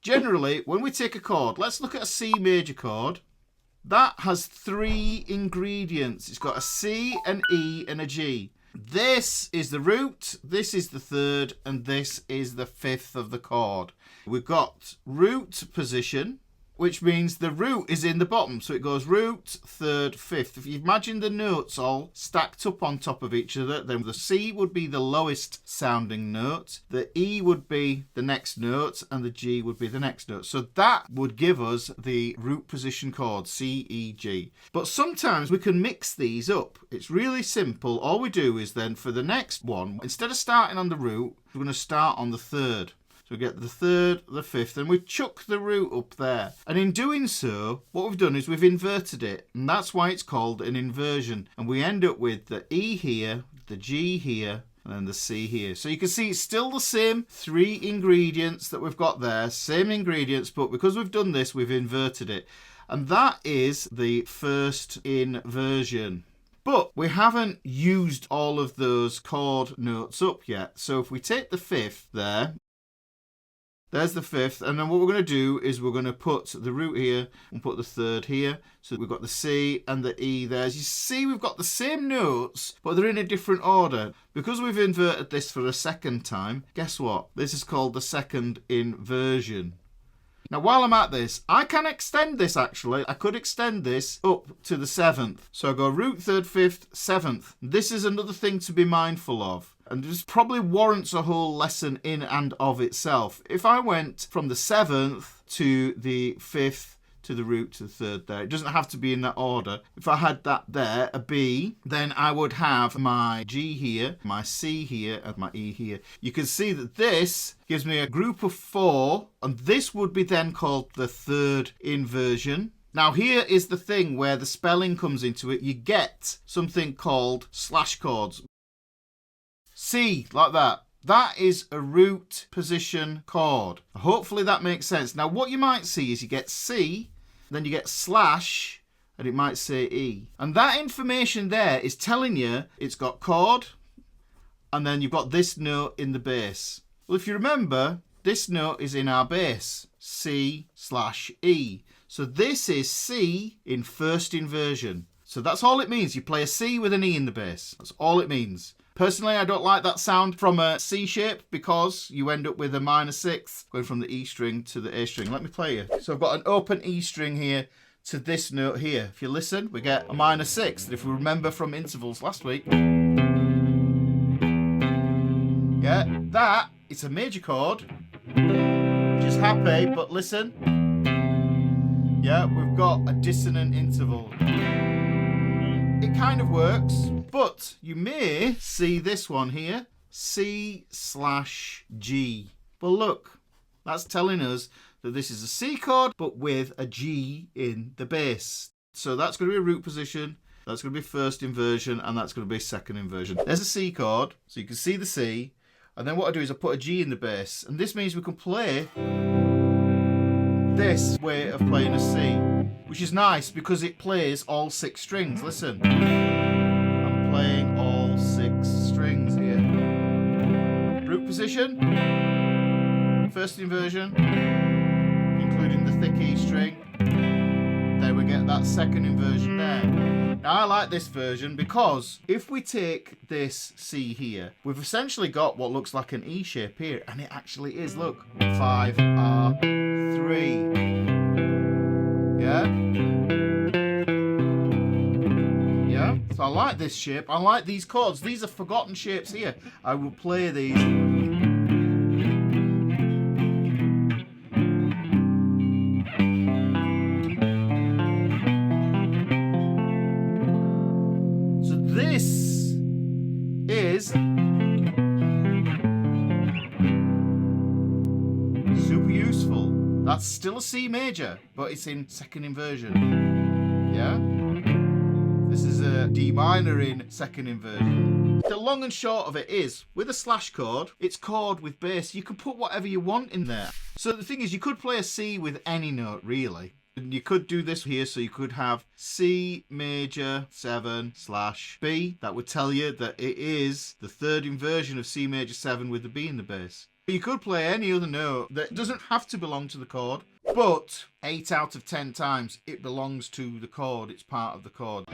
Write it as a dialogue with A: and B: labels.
A: Generally, when we take a chord, let's look at a C major chord. That has 3 ingredients. It's got a C, an E, and a G. This is the root, this is the third, and this is the fifth of the chord. We've got root position, which means the root is in the bottom. So it goes root, third, fifth. If you imagine the notes all stacked up on top of each other, then the C would be the lowest sounding note, the E would be the next note, and the G would be the next note. So that would give us the root position chord, C, E, G. But sometimes we can mix these up. It's really simple. All we do is then for the next one, instead of starting on the root, we're going to start on the third. So we get the third, the fifth, and we chuck the root up there. And in doing so, what we've done is we've inverted it. And that's why it's called an inversion. And we end up with the E here, the G here, and then the C here. So you can see it's still the same 3 ingredients that we've got there. Same ingredients, but because we've done this, we've inverted it. And that is the first inversion. But we haven't used all of those chord notes up yet. So if we take the fifth there, there's the fifth, and then what we're going to do is we're going to put the root here and put the third here. So we've got the C and the E there. As you see, we've got the same notes, but they're in a different order. Because we've inverted this for a second time, guess what? This is called the second inversion. Now, while I'm at this, I can extend this actually. I could extend this up to the 7th. So I go root, third, fifth, 7th. This is another thing to be mindful of. And this probably warrants a whole lesson in and of itself. If I went from the 7th to the 5th to the root to the third there, it doesn't have to be in that order. If I had that there, a B, then I would have my G here, my C here, and my E here. You can see that this gives me a group of 4, and this would be then called the third inversion. Now here is the thing where the spelling comes into it. You get something called slash chords. C, like that. That is a root position chord. Hopefully that makes sense. Now what you might see is you get C, then you get slash, and it might say E. And that information there is telling you it's got chord, and then you've got this note in the bass. Well, if you remember, this note is in our bass, C slash E. So this is C in first inversion. So that's all it means. You play a C with an E in the bass. That's all it means. Personally, I don't like that sound from a C shape because you end up with a minor 6th going from the E string to the A string. Let me play you. So I've got an open E string here to this note here. If you listen, we get a minor 6th. And if we remember from intervals last week, yeah, that is a major chord, which is happy, but listen. Yeah, we've got a dissonant interval. It kind of works, but you may see this one here, C slash G. Well, look, that's telling us that this is a C chord, but with a G in the bass. So that's going to be a root position, that's going to be first inversion, and that's going to be second inversion. There's a C chord, so you can see the C, and then what I do is I put a G in the bass, and this means we can play this way of playing a C, which is nice because it plays all 6 strings. Listen, I'm playing all 6 strings here. Root position, first inversion, including the thick E string. There we get that second inversion there. Now I like this version because if we take this C here, we've essentially got what looks like an E shape here, and it actually is, look, 5R3. Yeah? Yeah? So I like this shape. I like these chords. These are forgotten shapes here. I will play these. So this is super useful. That's still a C major, but it's in second inversion. Yeah? This is a D minor in second inversion. The long and short of it is, with a slash chord, it's chord with bass. You can put whatever you want in there. So the thing is, you could play a C with any note, really. And you could do this here, so you could have C major 7 slash B. That would tell you that it is the third inversion of C major 7 with the B in the bass. You could play any other note that doesn't have to belong to the chord, but 8 out of 10 times it belongs to the chord. It's part of the chord.